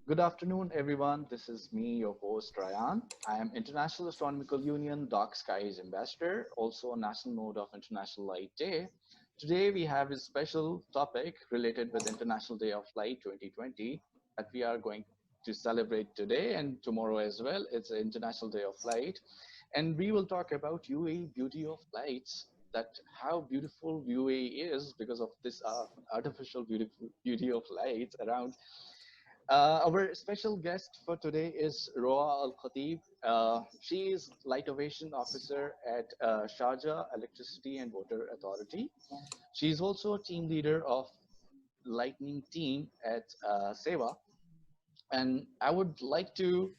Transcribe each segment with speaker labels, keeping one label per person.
Speaker 1: Good afternoon, everyone. This is me, your host, Ryan. I am International Astronomical Union Dark Skies Ambassador, also a National Node of International Light Day. Today, we have a special topic related with International Day of Light 2020 that we are going to celebrate today and tomorrow as well. It's International Day of Light. And we will talk about UAE beauty of lights, that how beautiful UAE is because of this artificial beauty of lights around. Our special guest for today is Roa Al Khatib. She is Light Ovation Officer at Sharjah Electricity and Water Authority. She is also a team leader of Lightning team at Seva. And I would like to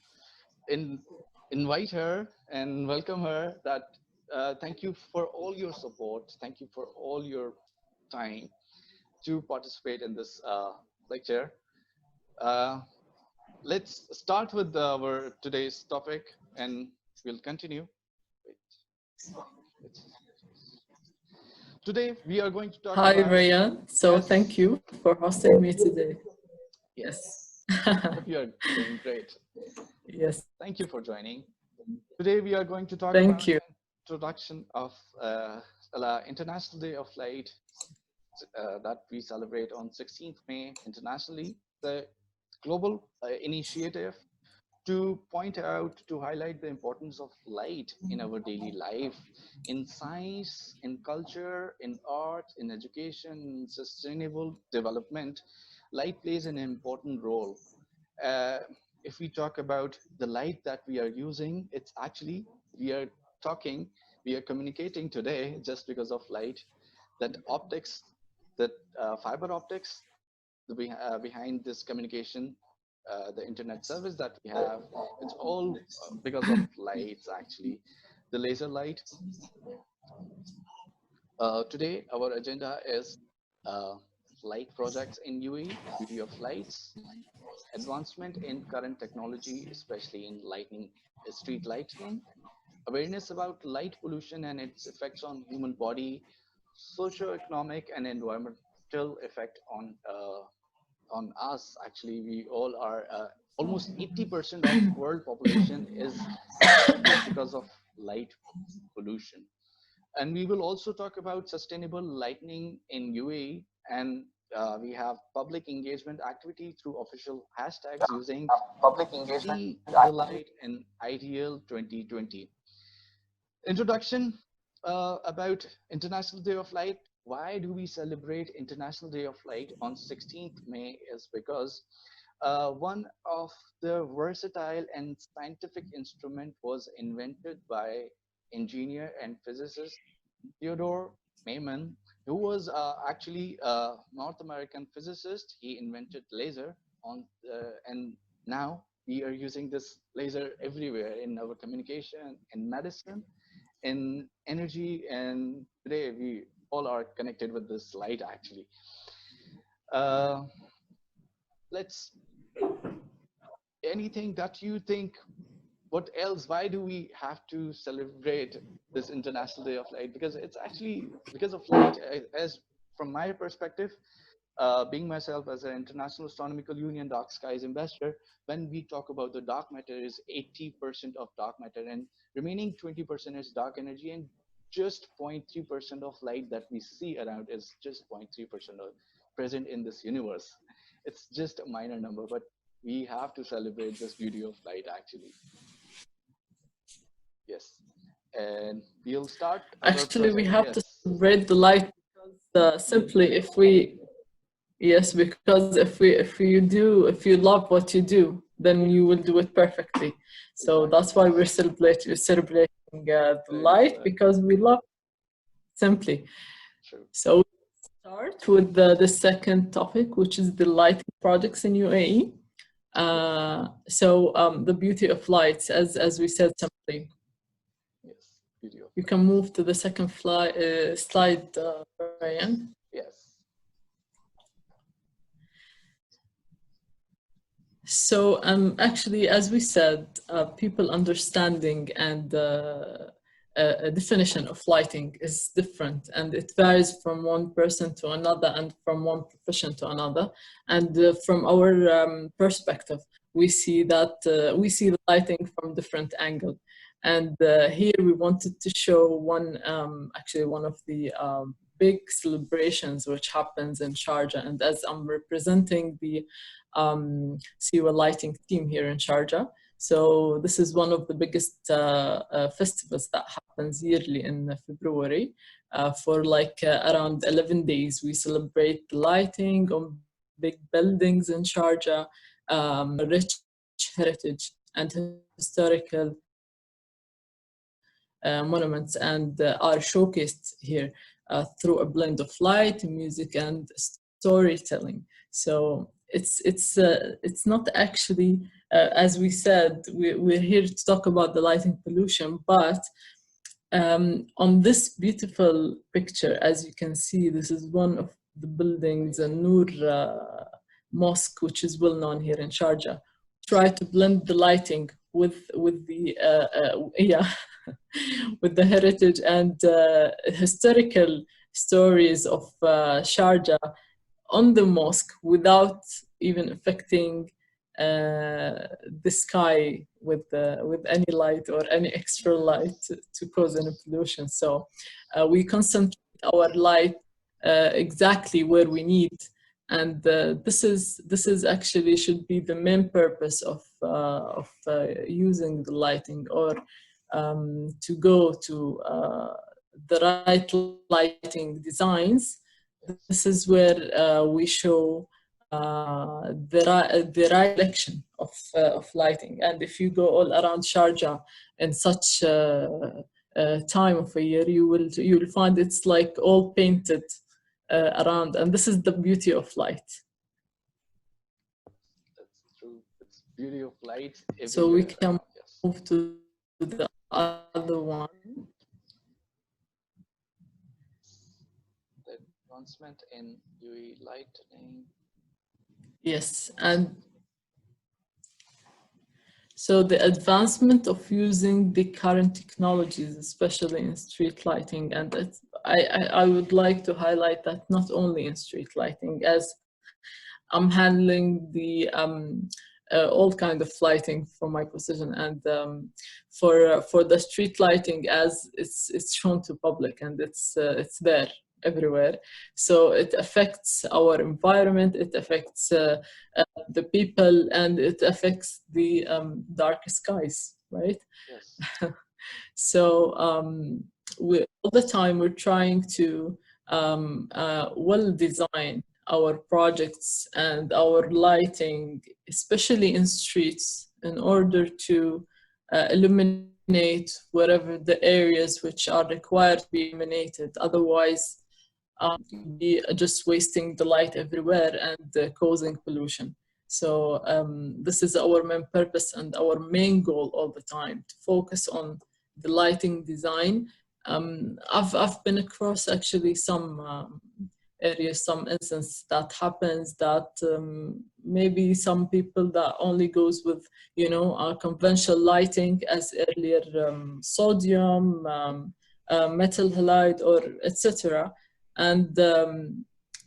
Speaker 1: in, invite her and welcome her that thank you for all your support. Thank you for all your time to participate in this lecture. Uh, let's start with our today's topic and we'll continue. Wait. Today we are going to talk
Speaker 2: Hi,
Speaker 1: about...
Speaker 2: Ryan. So
Speaker 1: Yes.
Speaker 2: thank you for hosting me today. Yes.
Speaker 1: Hope you are doing great.
Speaker 2: Yes.
Speaker 1: Thank you for joining. Today we are going to talk
Speaker 2: Thank
Speaker 1: about
Speaker 2: you.
Speaker 1: introduction of International Day of Light that we celebrate on 16th May internationally. The global initiative to point out, to highlight the importance of light in our daily life, in science, in culture, in art, in education, in sustainable development. Light plays an important role. Uh, if we talk about the light that we are using, it's actually, we are talking, we are communicating today just because of light, that optics, that fiber optics, behind this communication, the internet service that we have, it's all because of lights actually. The laser light. Today, our agenda is light projects in UAE, beauty of lights, advancement in current technology, especially in lightning, street lighting, awareness about light pollution and its effects on human body, socio-economic and environmental effect on us. Actually, we all are almost 80% of world population is affected because of light pollution. And we will also talk about sustainable lighting in UAE, and we have public engagement activity through official hashtags using
Speaker 2: Public engagement.
Speaker 1: See the Light and IDL 2020. Introduction about International Day of Light. Why do we celebrate International Day of Light on 16th May is because one of the versatile and scientific instrument was invented by engineer and physicist Theodore Maiman, who was actually a North American physicist. He invented laser and now we are using this laser everywhere in our communication, in medicine, in energy, and today we all are connected with this light actually. Uh, let's, anything that you think, what else, why do we have to celebrate this International Day of Light? Because it's actually because of light. As from my perspective, being myself as an International Astronomical Union Dark Skies Ambassador, when we talk about the dark matter is 80% of dark matter and remaining 20% is dark energy, and just 0.3% of light that we see around is just 0.3% present in this universe. It's just a minor number, but we have to celebrate this beauty of light actually. Yes. And we'll start our
Speaker 2: Actually, we
Speaker 1: project.
Speaker 2: have to
Speaker 1: Yes.
Speaker 2: celebrate the light because simply if we, yes, because if you love what you do, then you will do it perfectly. So that's why we're celebrating the light because we love it, simply.
Speaker 1: True.
Speaker 2: So start with the second topic, which is the lighting projects in UAE. The beauty of lights, as we said simply.
Speaker 1: Yes. Beauty of
Speaker 2: You
Speaker 1: light.
Speaker 2: can move to the second slide, Ryan.
Speaker 1: Yes.
Speaker 2: So actually, as we said, people understanding and a definition of lighting is different, and it varies from one person to another and from one profession to another. And from our perspective, we see that we see the lighting from different angle. And here we wanted to show one, actually one of the big celebrations which happens in Sharjah. And as I'm representing the Siwa lighting team here in Sharjah, so this is one of the biggest festivals that happens yearly in February. For like around 11 days, we celebrate the lighting on big buildings in Sharjah, rich heritage and historical monuments, and are showcased here through a blend of light, music, and storytelling. So it's not actually, as we said, we're here to talk about the lighting pollution, but on this beautiful picture, as you can see, this is one of the buildings, Noor Mosque, which is well known here in Sharjah. Try to blend the lighting with the with the heritage and historical stories of Sharjah on the mosque without even affecting the sky with any light or any extra light to cause any pollution. So we concentrate our light exactly where we need, and this is actually should be the main purpose of using the lighting, or to go to the right lighting designs. This is where we show the right selection of lighting. And if you go all around Sharjah in such time of a year, you'll find it's like all painted around, and this is the beauty of light.
Speaker 1: That's true. It's beauty of light
Speaker 2: So we
Speaker 1: everywhere
Speaker 2: can
Speaker 1: around. Yes.
Speaker 2: move to the other one.
Speaker 1: The advancement in UAE lighting.
Speaker 2: Yes, and so the advancement of using the current technologies, especially in street lighting, and I would like to highlight that not only in street lighting, as I'm handling the all kind of lighting for my position, and for the street lighting, as it's shown to public, and it's there everywhere. So it affects our environment, it affects the people, and it affects the dark skies, right?
Speaker 1: Yes.
Speaker 2: So all the time we're trying to well design our projects and our lighting, especially in streets, in order to illuminate wherever the areas which are required to be illuminated. Otherwise, you'd be just wasting the light everywhere and causing pollution. So this is our main purpose and our main goal all the time, to focus on the lighting design. I've been across actually some areas, some instance that happens that maybe some people that only goes with, you know, conventional lighting, as earlier sodium, metal halide, or etc. And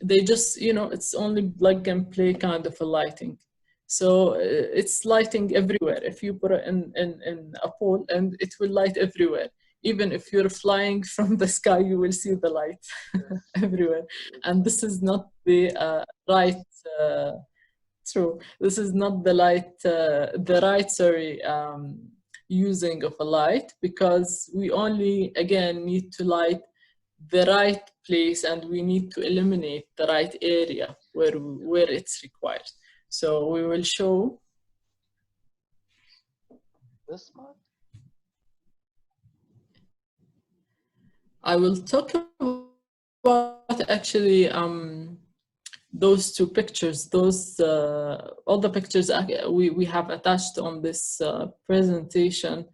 Speaker 2: they just, you know, it's only plug and play kind of a lighting. So it's lighting everywhere. If you put it in a pole, and it will light everywhere. Even if you're flying from the sky, you will see the light everywhere. And this is not the right, true. This is not the light, using of a light, because we only, again, need to light the right place, and we need to eliminate the right area where it's required. So we will show
Speaker 1: This part?
Speaker 2: I will talk about actually those two pictures. Those all the pictures we have attached on this presentation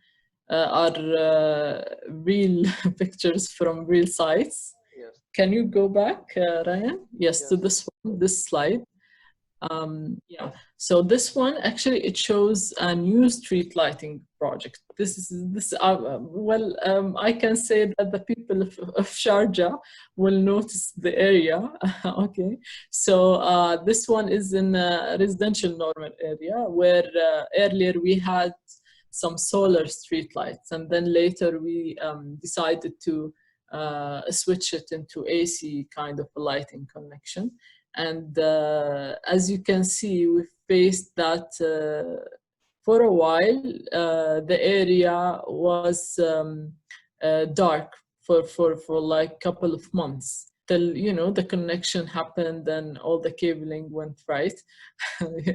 Speaker 2: are real pictures from real sites.
Speaker 1: Yes.
Speaker 2: Can you go back, Ryan? Yes,
Speaker 1: Yes.
Speaker 2: to this one, this slide. Yeah, so this one actually it shows a new street lighting project. I can say that the people of Sharjah will notice the area. Okay, so this one is in a residential normal area where earlier we had some solar street lights, and then later we decided to switch it into AC kind of a lighting connection. And as you can see, we faced that for a while. The area was dark for like couple of months till the connection happened and all the cabling went right.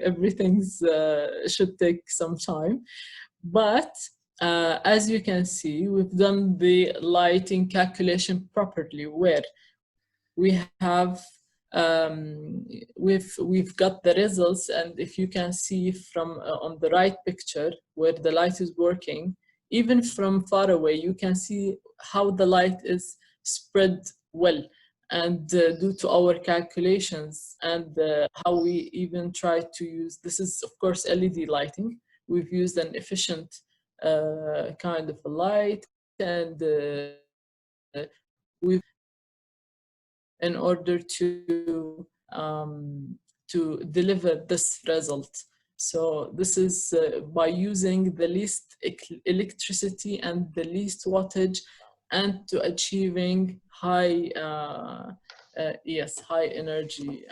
Speaker 2: Everything's should take some time, but as you can see, we've done the lighting calculation properly, where we have we've got the results. And if you can see from on the right picture where the light is working, even from far away you can see how the light is spread well. And due to our calculations and how we even try to use, this is of course LED lighting, we've used an efficient kind of a light. And we've in order to deliver this result. So this is by using the least electricity and the least wattage, and to achieving high yes, high energy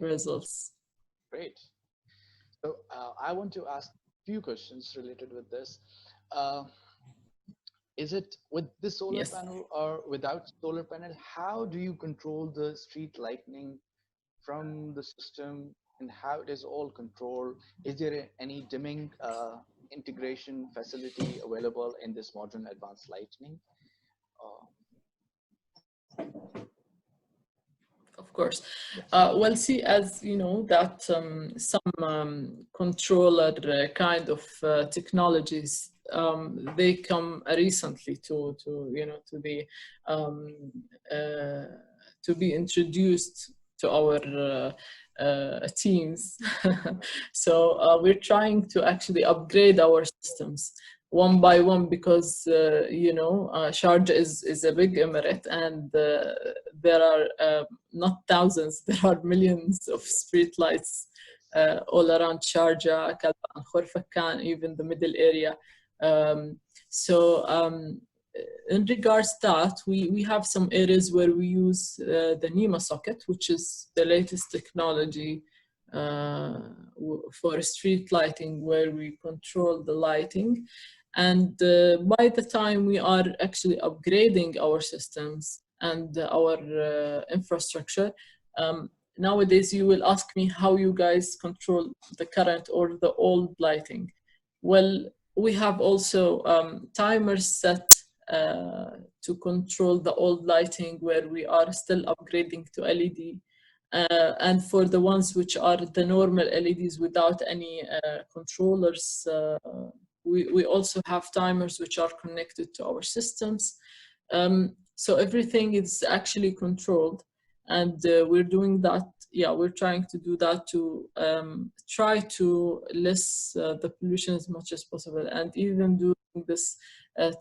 Speaker 2: results.
Speaker 1: Great. So I want to ask a few questions related with this. Uh, is it with the solar
Speaker 2: Yes.
Speaker 1: panel or without solar panel? How do you control the street lighting from the system, and how it is all controlled? Is there any dimming integration facility available in this modern advanced lighting? Uh,
Speaker 2: Of course.
Speaker 1: yes.
Speaker 2: Well, see, as you know, that some controller kind of technologies, they come recently to the um, uh, to be introduced to our teams. So we're trying to actually upgrade our systems one by one, because Sharjah is a big emirate, and there are not thousands, there are millions of street lights all around Sharjah, Kalba, Khorfakan, even the middle area. So in regards to that, we have some areas where we use the NEMA socket, which is the latest technology for street lighting, where we control the lighting. And by the time we are actually upgrading our systems and our infrastructure, nowadays you will ask me how you guys control the current or the old lighting. Well, we have also timers set to control the old lighting, where we are still upgrading to LED. And for the ones which are the normal LEDs without any controllers, we also have timers which are connected to our systems. So everything is actually controlled, and we're doing that. Yeah, we're trying to do that to try to less the pollution as much as possible. And even during this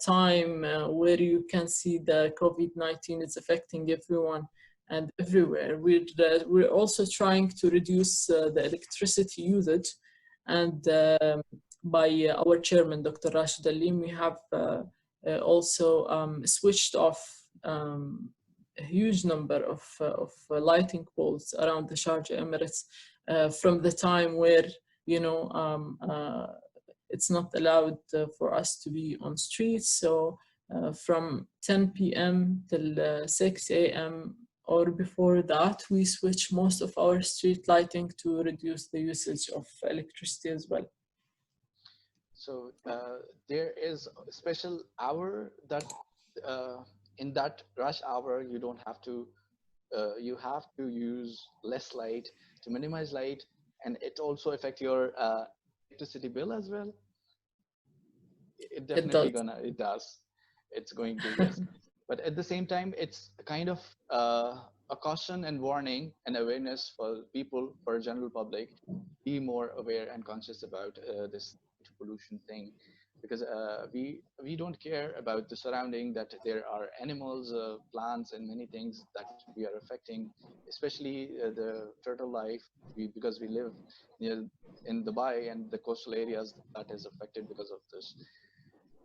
Speaker 2: time where you can see the COVID-19 is affecting everyone and everywhere, we're also trying to reduce the electricity usage. And by our chairman, Dr. Rashid Alim, we have also switched off a huge number of lighting poles around the Sharjah Emirates from the time where it's not allowed for us to be on streets. So from 10 p.m. till 6 a.m. or before that, we switch most of our street lighting to reduce the usage of electricity as well.
Speaker 1: So there is a special hour that in that rush hour you have to use less light to minimize light, and it also affect your electricity bill as well. It
Speaker 2: It
Speaker 1: definitely
Speaker 2: does.
Speaker 1: it does. It's going to, yes. But at the same time, it's kind of a caution and warning and awareness for people, for general public, be more aware and conscious about this pollution thing, because we don't care about the surrounding, that there are animals, plants, and many things that we are affecting, especially the turtle life. Because we live near in Dubai and the coastal areas, that is affected because of this.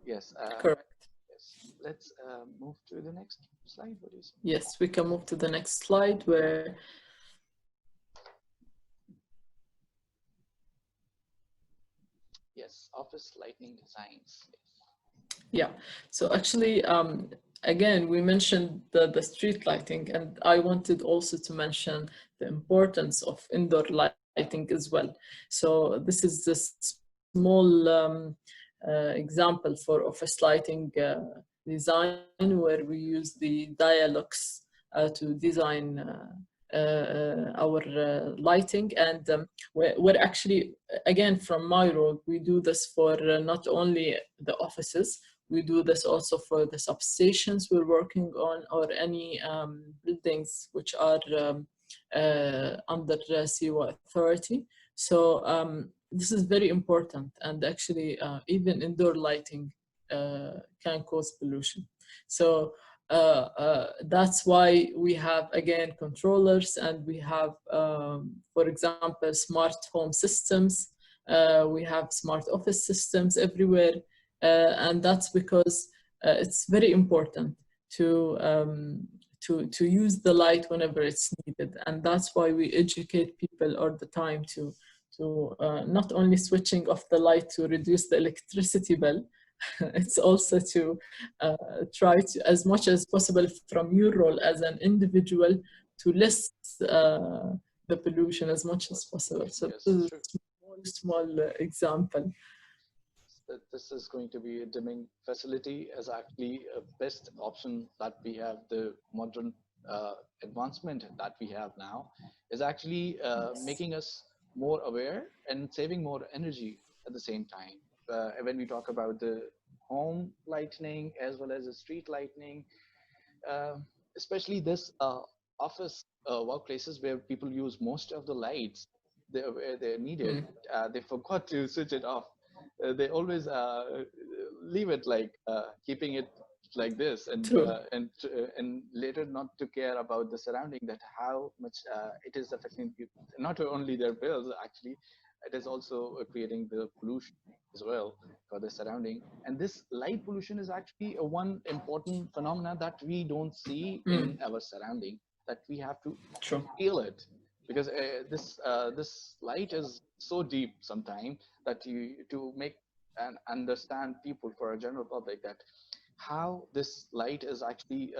Speaker 1: Yes.
Speaker 2: Correct.
Speaker 1: Yes. Let's move to the next slide. What do you say?
Speaker 2: Yes, we can move to the next slide where
Speaker 1: Yes, office lighting designs.
Speaker 2: yeah. So actually, again, we mentioned the street lighting, and I wanted also to mention the importance of indoor lighting as well. So this is a small example for office lighting design, where we use the dialogs to design our lighting, and we're actually, again, from my role, we do this for not only the offices, we do this also for the substations we're working on, or any buildings which are under CWA authority. So this is very important, and actually even indoor lighting can cause pollution. So that's why we have, again, controllers, and we have, for example, smart home systems. We have smart office systems everywhere, and that's because it's very important to use the light whenever it's needed, and that's why we educate people all the time to not only switching off the light to reduce the electricity bill. It's also to try to, as much as possible, from your role as an individual, to less the pollution as much as possible. So
Speaker 1: Yes,
Speaker 2: this is
Speaker 1: true.
Speaker 2: a small example.
Speaker 1: That this is going to be a dimming facility is actually a best option that we have. The modern advancement that we have now is actually
Speaker 2: Yes.
Speaker 1: making us more aware and saving more energy at the same time. When we talk about the home lighting as well as the street lighting, uh, especially this office workplaces where people use most of the lights, where they're needed,
Speaker 2: Mm,
Speaker 1: they forgot to switch it off. They always leave it like keeping it like this,
Speaker 2: true.
Speaker 1: and later not to care about the surrounding, that how much it is affecting people, not only their bills actually, it is also creating the pollution as well for the surrounding. And this light pollution is actually a one important phenomena that we don't see in
Speaker 2: Mm,
Speaker 1: our surrounding, that we have to
Speaker 2: true.
Speaker 1: feel it, because this light is so deep sometimes, that you to make and understand people, for a general public, that how this light is actually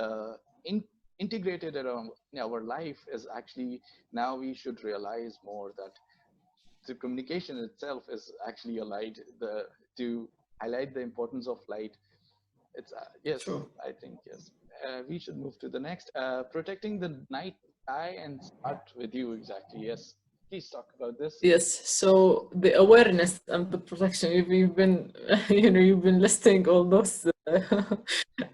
Speaker 1: integrated around in our life is actually, now we should realize more that the communication itself is actually a light, the to highlight the importance of light. It's yes,
Speaker 2: True.
Speaker 1: I think yes. We should move to the next. Protecting the night sky, and start with you exactly. Yes, please talk about this.
Speaker 2: Yes, so the awareness and the protection, you've been, you've been listing all those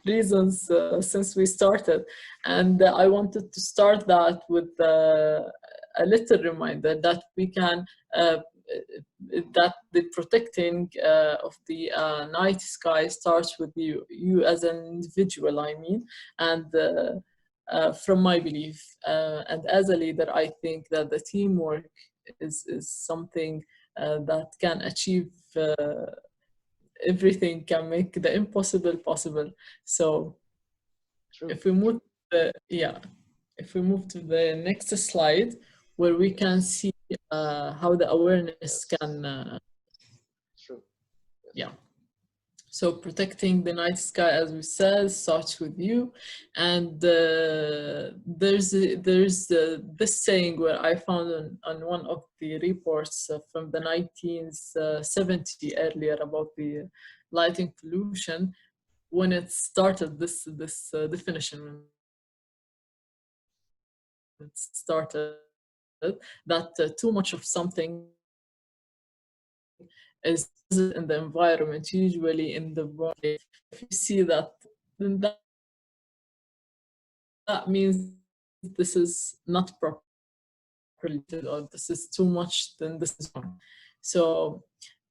Speaker 2: reasons since we started. And I wanted to start that with a little reminder that we can, that the protecting of the night sky starts with you as an individual, I mean, and from my belief. And as a leader, I think that the teamwork is something that can achieve everything, can make the impossible possible. So
Speaker 1: True,
Speaker 2: if we move
Speaker 1: true.
Speaker 2: yeah, if we move to the next slide, where we can
Speaker 1: Yes,
Speaker 2: see how the awareness
Speaker 1: yes,
Speaker 2: can
Speaker 1: true. Yes,
Speaker 2: yeah. So protecting the night sky, as we said, starts with you. And there's this saying where I found on one of the reports from the 1970 earlier about the lighting pollution, when it started, this definition, when it started, that too much of something is toxic in the environment, usually in the wrong place. If you see that, then that means that the environment is not safe. this is not properly lighted, or this is too much, then this is wrong. So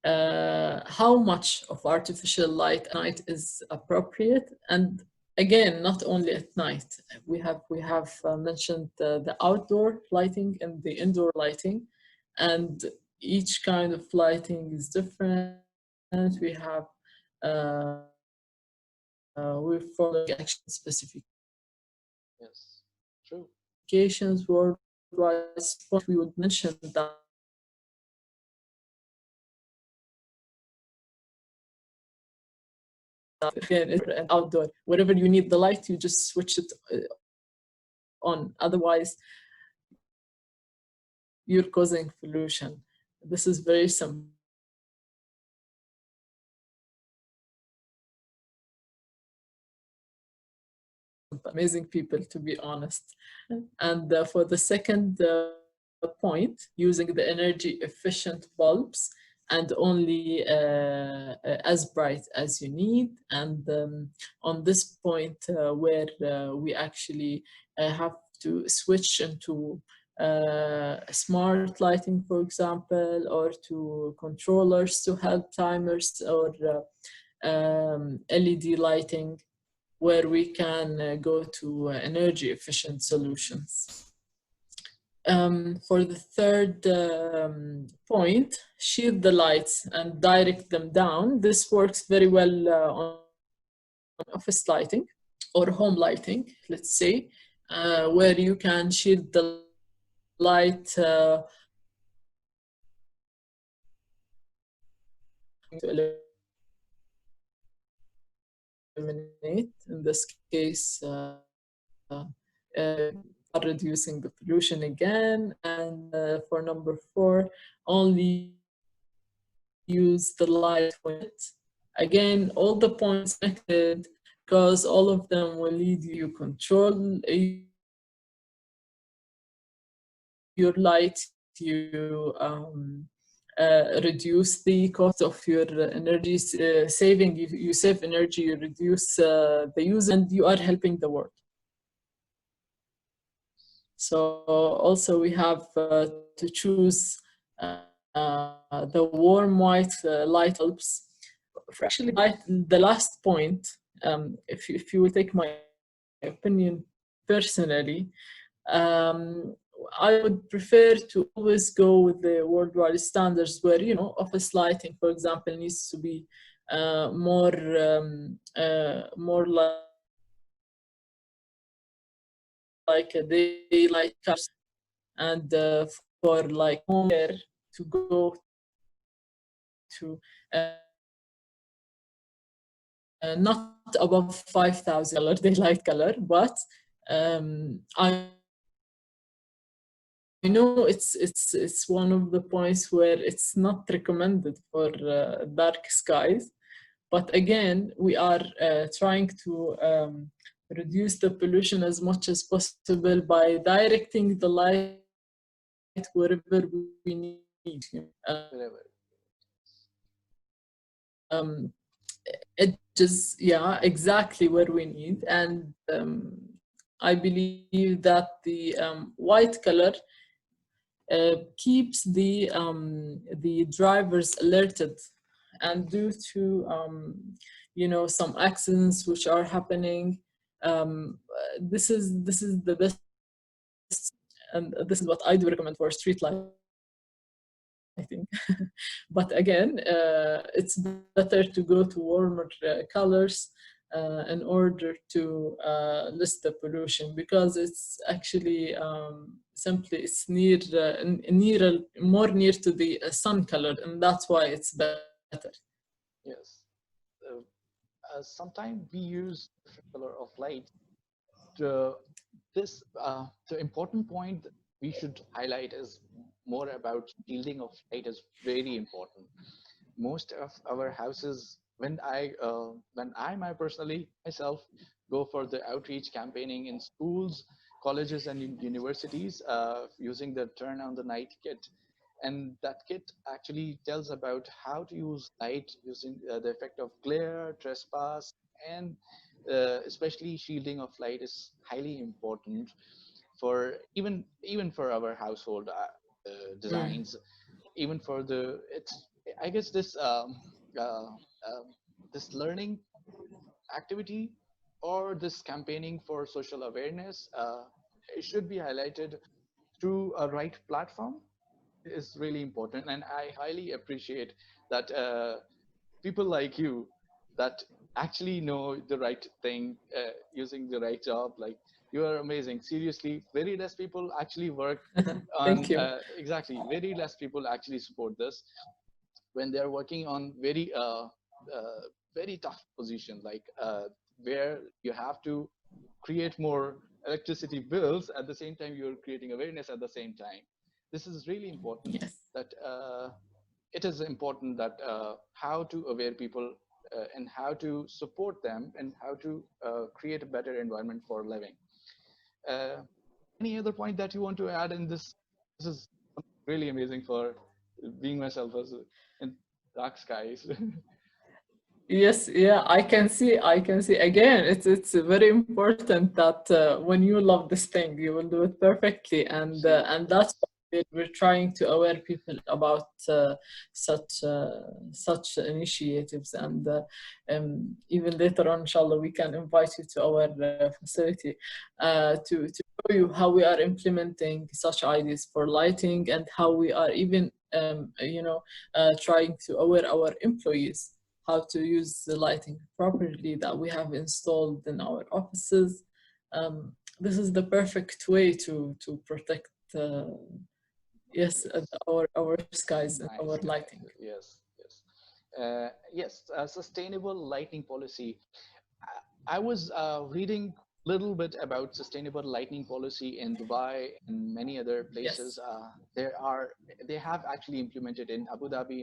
Speaker 2: how much of artificial light at night is appropriate? And again, not only at night. We have mentioned the outdoor lighting and the indoor lighting, and each kind of lighting is different. We're following actually specifications worldwide.
Speaker 1: Yes, true.
Speaker 2: So at this point, we would mention that again, and outdoor, wherever you need the light, you just switch it on. Otherwise, you're causing pollution. This is very simple. Amazing people, to be honest. And for the second point, using the energy efficient bulbs and only as bright as you need. And on this point, where we actually have to switch into smart lighting, for example, or to controllers to help timers, or LED lighting, where we can go to energy efficient solutions. For the third point, shield the lights and direct them down. This works very well on office lighting or home lighting, let's say, where you can shield the light eliminate, in this case, are reducing the pollution again. And for number 4, only use the light when it. Again, all the points connected, because all of them will lead you control your light, you reduce the cost of your energy saving, you save energy, you reduce the use, and you are helping the world. So also we have to choose the warm white light bulbs. For actually the last point, if you will take my opinion personally, I would prefer to always go with the worldwide standards, where, you know, office lighting, for example, needs to be more like a daylight colors, and for like home care, to go to not above 5,000 color daylight color, but I know it's one of the points where it's not recommended for dark skies, but again, we are trying to reduce the pollution as much as possible by directing the light wherever we need.
Speaker 1: Wherever.
Speaker 2: Edges, yeah, exactly where we need. And I believe that the white color keeps the drivers alerted, and due to some accidents which are happening, this is the best, and this is what I do recommend for street lighting. But again, it's better to go to warmer colors in order to list the pollution, because it's actually simply it's more near to the sun color, and that's why it's better.
Speaker 1: Yes. Uh, Sometimes we use different color of light. The the important point that we should highlight is more about shielding of light is very important. Most of our houses, when I personally myself go for the outreach campaigning in schools, colleges, and in universities, using the turn on the night kit, and that kit actually tells about how to use light using the effect of glare, trespass, and especially shielding of light is highly important. for even for our household
Speaker 2: Mm.
Speaker 1: designs, even for the it's I guess uh, this learning activity or this campaigning for social awareness, it should be highlighted through a right platform is really important. And I highly appreciate that people like you that actually know the right thing, using the right job. Like, you are amazing. Seriously, very less people actually work
Speaker 2: Thank
Speaker 1: on,
Speaker 2: you.
Speaker 1: exactly, very less people actually support this when they're working on very tough position, like where you have to create more electricity bills at the same time you're creating awareness at the same time. This is really important,
Speaker 2: Yes.
Speaker 1: that it is important that how to aware people, and how to support them, and how to create a better environment for living. uh, any other point that you want to add in this? This is really amazing for being myself as in dark skies.
Speaker 2: Yes, yeah, I can see. Again, it's very important that when you love this thing, you will do it perfectly, and
Speaker 1: Seriously.
Speaker 2: that's what we're trying to aware people about such initiatives, and even later on, inshallah, we can invite you to our facility to show you how we are implementing such ideas for lighting, and how we are even trying to aware our employees how to use the lighting properly that we have installed in our offices. This is the perfect way to protect, yes,
Speaker 1: Yes.
Speaker 2: our skies and our
Speaker 1: Nice guys.
Speaker 2: lighting.
Speaker 1: Yes, yes. Yes, sustainable lighting policy. I was reading a little bit about sustainable lighting policy in Dubai and many other places.
Speaker 2: Yes,
Speaker 1: They have actually implemented in Abu Dhabi,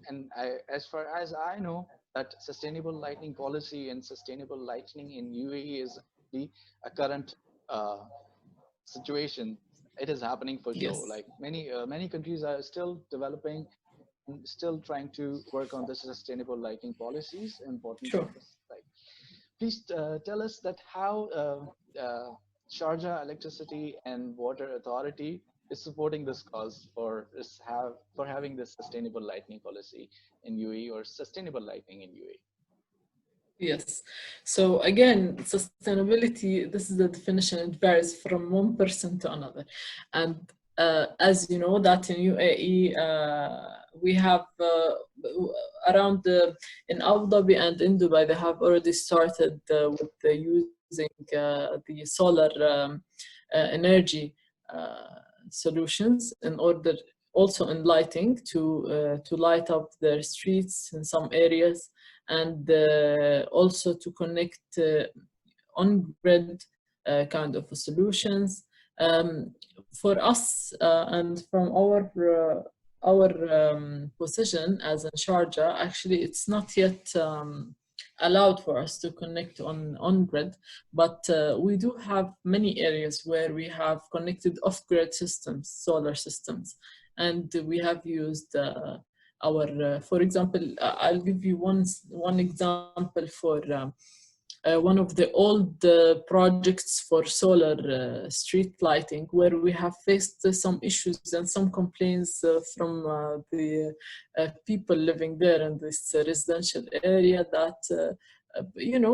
Speaker 1: and as far as I know, that sustainable lighting policy and sustainable lighting in UAE is actually a current uh, situation. It is happening for sure.
Speaker 2: yes,
Speaker 1: Like, many countries are still developing and still trying to work on the sustainable lighting policies. Important of
Speaker 2: sure.
Speaker 1: this. Like, please tell us that how Sharjah Electricity and Water Authority is supporting this cause for having this sustainable lighting policy in UAE, or sustainable lighting in UAE.
Speaker 2: Yes. So again, sustainability, this is the definition, it varies from one person to another. And as you know, that in UAE, we have around in Abu Dhabi and in Dubai, they have already started with using the solar energy uh, solutions in order also in lighting to light up their streets in some areas, and also to connect on-grid kind of solutions. For us and from our position as in Sharjah, actually, it's not yet allowed for us to connect on-grid, but we do have many areas where we have connected off-grid systems, solar systems, and we have used our, for example, I'll give you one example for one of the old projects for solar street lighting, where we have faced some issues and some complaints from the people living there in this residential area, that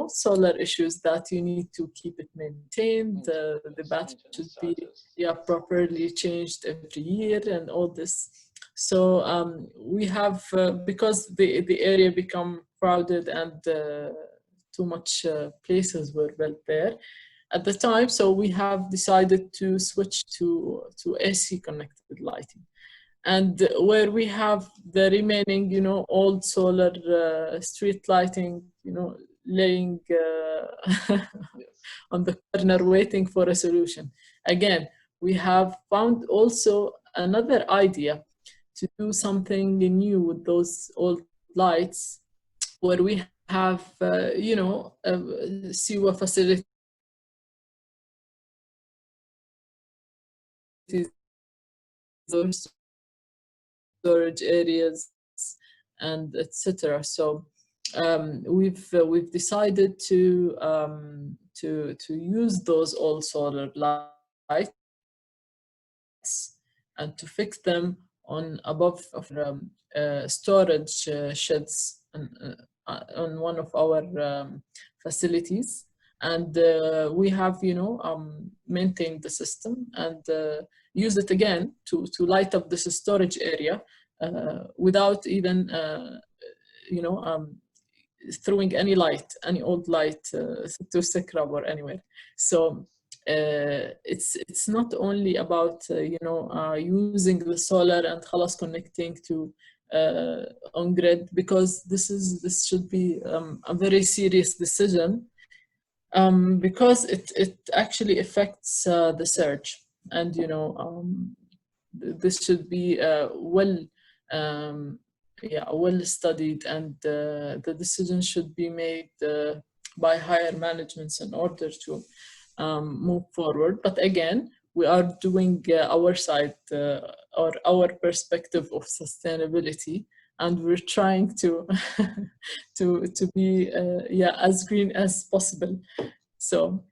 Speaker 2: solar issues, that you need to keep it maintained, the
Speaker 1: Maintenance,
Speaker 2: battery should
Speaker 1: maintenance
Speaker 2: be,
Speaker 1: charges.
Speaker 2: yeah, properly changed every year and all this. So we have, because the area become crowded and too much places were built there at the time, so we have decided to switch to AC connected lighting. And where we have the remaining, old solar street lighting, laying
Speaker 1: Yes.
Speaker 2: on the corner waiting for a solution. Again, we have found also another idea to do something new with those old lights, where we have, sewer facilities, storage areas, and etc. So we've decided to use those all solar lights and to fix them on above of storage sheds on one of our facilities. And we have, maintained the system and use it again to light up this storage area without even, you know, um, throwing any light, any old light to Sikrab or anywhere. So it's not only about using the solar and khalas connecting to on grid, because this should be a very serious decision, because it actually affects the surge. And this should be um, well studied, and the decision should be made by higher managements in order to move forward. But again, we are doing our side or our perspective of sustainability, and we're trying to to be as green as possible. So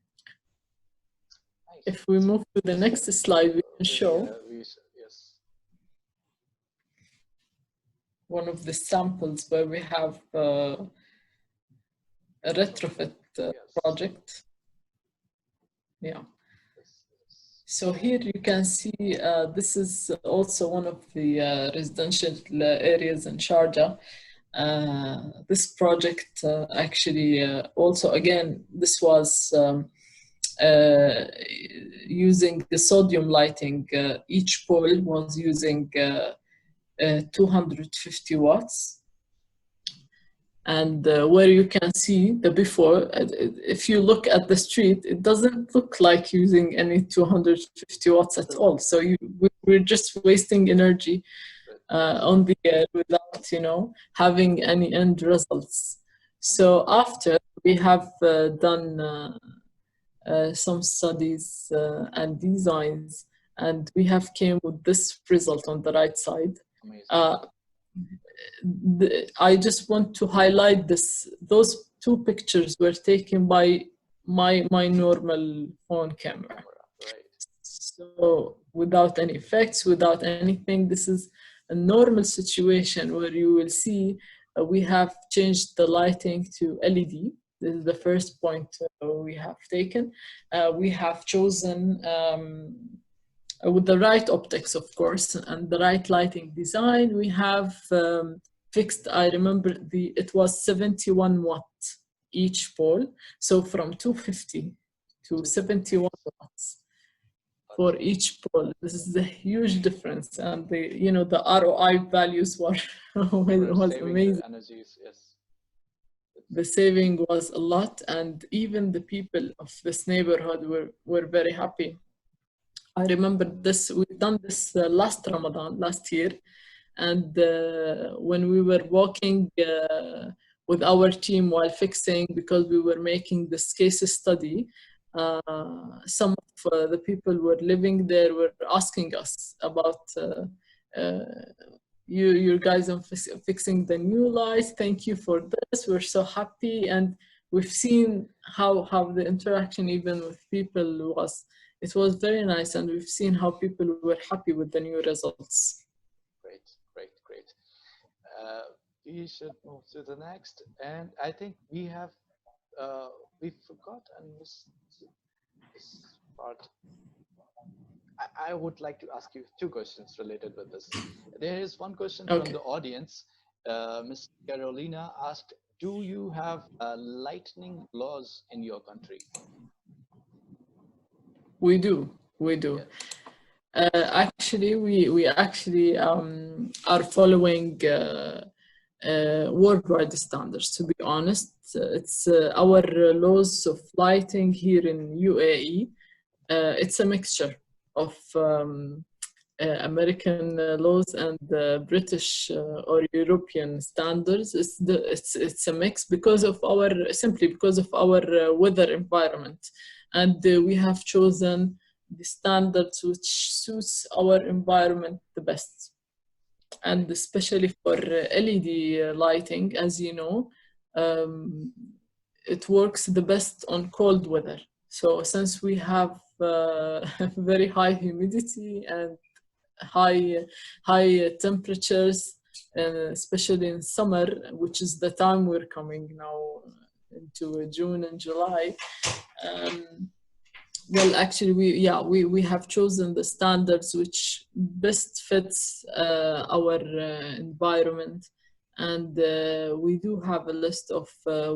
Speaker 1: Nice.
Speaker 2: if we move to the next slide, we can show
Speaker 1: Yes.
Speaker 2: one of the samples where we have a retrofit
Speaker 1: Yes.
Speaker 2: project. Yeah.
Speaker 1: Yes.
Speaker 2: So here you can see this is also one of the residential areas in Sharjah. This project actually also, again, this was using the sodium lighting. Each pole was using 250 watts. And where you can see the before, if you look at the street, it doesn't look like using any 250 watts at all. So we're just wasting energy on the air without, having any end results. So after we have done some studies and designs, and we have came with this result on the right side. I just want to highlight this. Those two pictures were taken by my normal phone camera.
Speaker 1: Right.
Speaker 2: So without any effects, without anything, this is a normal situation where you will see we have changed the lighting to LED. This is the first point we have taken. We have chosen with the right optics, of course, and the right lighting design. We have fixed, I remember it was 71 watt each pole. So from 250 to 71 watts for each pole. This is a huge difference. And the ROI values was amazing.
Speaker 1: Energies, yes.
Speaker 2: The saving was a lot, and even the people of this neighborhood were very happy. I remember this, we've done this last Ramadan, last year, and when we were walking with our team while fixing, because we were making this case study, some of the people who were living there were asking us about you guys are fixing the new lights. Thank you for this. We're so happy, and we've seen how the interaction even with people was. It was very nice, and we've seen how people were happy with the new results.
Speaker 1: Great. We should move to the next, and I think we forgot this part. I would like to ask you two questions related with this. There is one question from the audience. Ms. Carolina asked, do you have lightning laws in your country?
Speaker 2: We do. Yes. Actually, we actually are following worldwide standards. To be honest, it's our laws of lighting here in UAE. It's a mixture of American laws and British or European standards. It's a mix simply because of our weather environment, and we have chosen the standards which suits our environment the best. And especially for LED lighting, as you know, it works the best on cold weather. So since we have very high humidity and high temperatures, especially in summer, which is the time we're coming now into June and July. Well, actually, we have chosen the standards which best fits our environment, and we do have a list of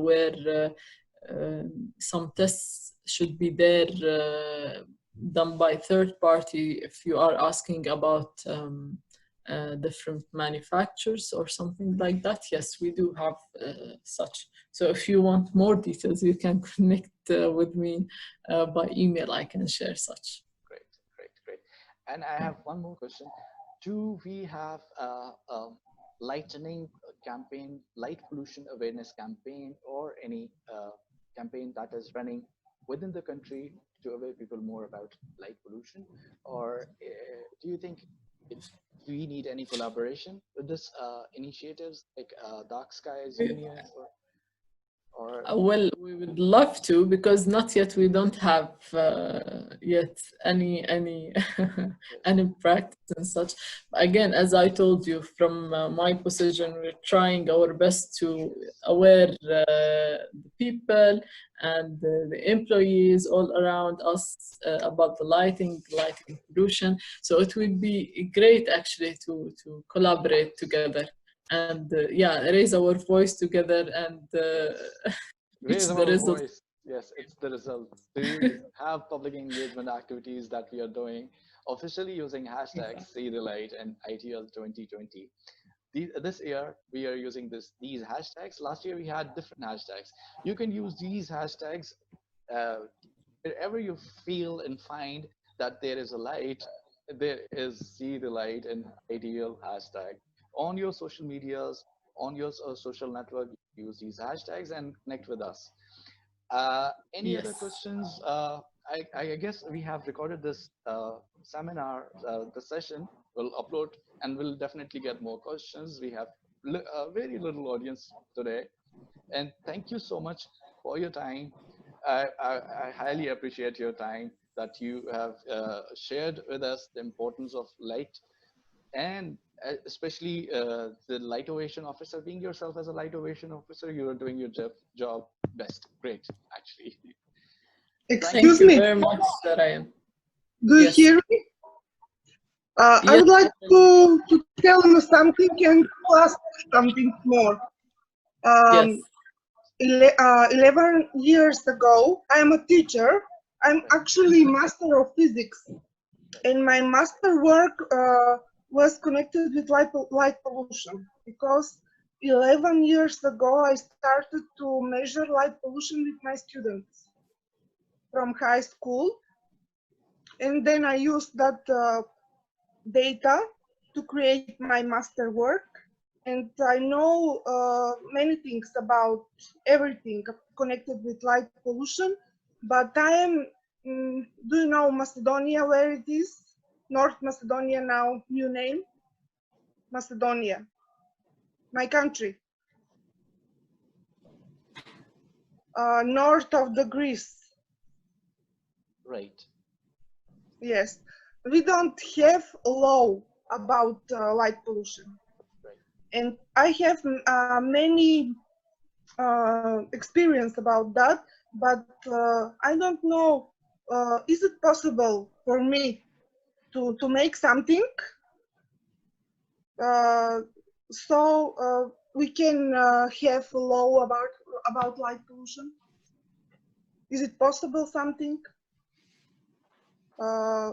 Speaker 2: where some tests should be there done by third party. If you are asking about different manufacturers or something like that, yes, we do have such. So if you want more details, you can connect with me by email. I can share such.
Speaker 1: Great, great, great. And I have one more question. Do we have a lightening campaign, light pollution awareness campaign, or any campaign that is running within the country to aware people more about light pollution? Or do you think it, we need any collaboration with this initiatives like Dark Skies Union or
Speaker 2: Well, we would love to, because not yet we don't have yet any
Speaker 1: yes,
Speaker 2: any practice and such. Again, as I told you, from my position, we're trying our best to
Speaker 1: yes,
Speaker 2: aware the people and the employees all around us about the lighting pollution. So it would be great actually to collaborate together and yeah, raise our voice together and
Speaker 1: yes.
Speaker 2: reach
Speaker 1: Raise
Speaker 2: the
Speaker 1: our
Speaker 2: result.
Speaker 1: voice. Yes, it's the result. Do you have public engagement activities that we are doing officially using hashtags seethelight and IDL2020? This year we are using these hashtags. Last year we had different hashtags. You can use these hashtags uh, wherever you feel and find that there is a light. There is see the light and ideal hashtag on your social medias, on your social network. Use these hashtags and connect with us. Any other
Speaker 2: Yes.
Speaker 1: questions? I guess we have recorded this seminar, the session will upload and we'll definitely get more questions. We have a very little audience today. And thank you so much for your time. I highly appreciate your time that you have shared with us the importance of light and especially the light ovation officer. Being yourself as a light ovation officer, you are doing your job best. Great, actually. Thank
Speaker 2: Thank
Speaker 1: you.
Speaker 2: you
Speaker 3: Excuse me,
Speaker 2: very much, Ryan.
Speaker 3: do you
Speaker 2: Yes.
Speaker 3: hear me? I
Speaker 2: Yes.
Speaker 3: would like to tell you something and to ask something more.
Speaker 2: Yes.
Speaker 3: Um, 11 years ago, I am a teacher. I'm
Speaker 1: Right,
Speaker 3: actually master of physics,
Speaker 1: right,
Speaker 3: and my master work was connected with light pollution because 11 years ago I started to measure light pollution with my students from high school, and then I used that data to create my master work. And I know many things about everything connected with light pollution, but I am, do you know Macedonia, where it is? North Macedonia now, new name, Macedonia, my country, north of the Greece.
Speaker 1: right,
Speaker 3: Yes, we don't have a law about light pollution.
Speaker 1: right.
Speaker 3: And I have many experience about that, but I don't know, is it possible for me to make something uh, so we can have a law about light pollution? Is it possible something uh,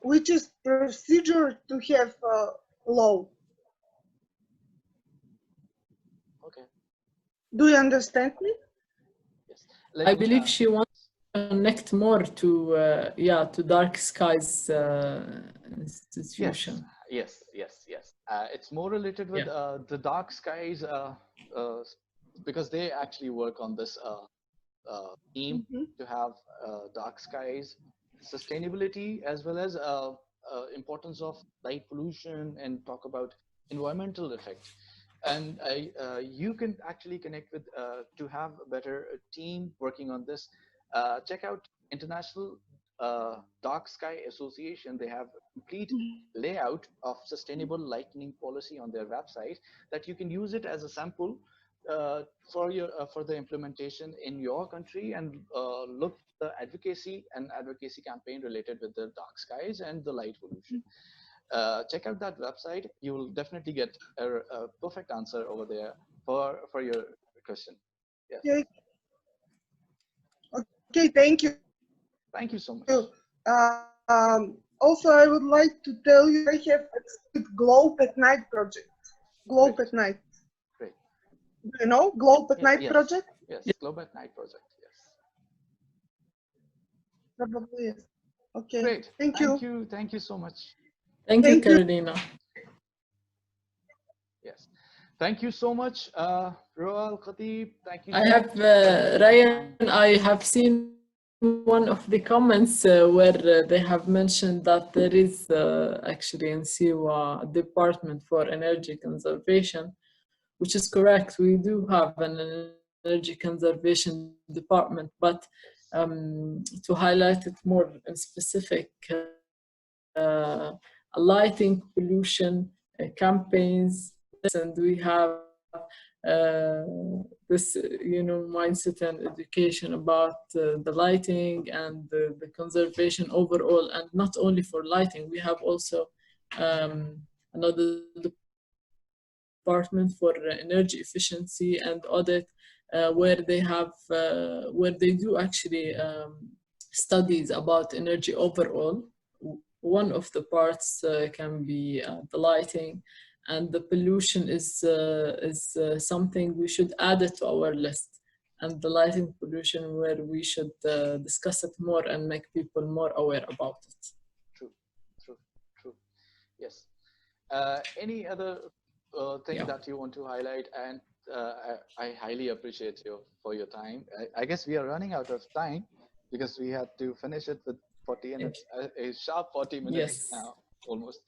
Speaker 3: which is procedure to have law?
Speaker 1: Okay,
Speaker 2: I
Speaker 3: Do you
Speaker 2: believe she
Speaker 3: understand
Speaker 2: wants
Speaker 3: me?
Speaker 1: yes. Let me.
Speaker 2: to connect more to yeah, to Dark Skies
Speaker 1: Yes,
Speaker 2: institution.
Speaker 1: yes. It's more related with
Speaker 2: Yeah.
Speaker 1: the dark skies uh, because they actually work on this theme
Speaker 3: Mm-hmm.
Speaker 1: to have dark skies, sustainability, as well as importance of light pollution and talk about environmental effect. and you can actually connect with to have a better team working on this. Check out International Dark Sky Association. They have a complete layout of sustainable lighting policy on their website that you can use it as a sample for the implementation in your country, and look the advocacy campaign related with the dark skies and the light pollution. Check out that website. You will definitely get a perfect answer over there for your question. Yes.
Speaker 3: Okay. Okay, thank you.
Speaker 1: Thank you so much.
Speaker 3: Also, I would like to tell you I have with Globe at Night project. Globe
Speaker 1: Great.
Speaker 3: at Night.
Speaker 1: Great.
Speaker 3: Do you know Globe at Night
Speaker 1: Yes.
Speaker 3: project?
Speaker 1: Yes. Globe at Night project. Yes.
Speaker 3: Probably yes. Okay.
Speaker 1: Great.
Speaker 3: Thank you.
Speaker 1: Thank you so much.
Speaker 2: Thank you,
Speaker 3: Thank you.
Speaker 2: Carolina.
Speaker 1: Yes. Thank you so much, Roal Khatib. Thank you.
Speaker 2: I have Ryan. I have seen one of the comments where they have mentioned that there is actually in Siwa a department for energy conservation, which is correct. We do have an energy conservation department, but to highlight it more in specific, lighting pollution campaigns, and we have this mindset and education about the lighting and the conservation overall, and not only for lighting. We have also another department for energy efficiency and audit, where they do actually studies about energy overall. One of the parts can be the lighting, and the pollution is something we should add it to our list, and the lighting pollution where we should discuss it more and make people more aware about it.
Speaker 1: True. Yes. Any other thing that you want to highlight? And I highly appreciate you for your time. I guess we are running out of time because we had to finish it with 40 minutes, a sharp 40 minutes now, almost.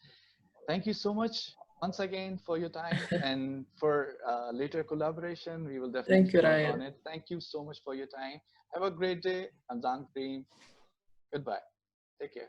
Speaker 1: Thank you so much once again for your time, and for later collaboration, we will definitely work on it. Thank you so much for your time. Have a great day. Ramzan Kareem. Goodbye. Take care.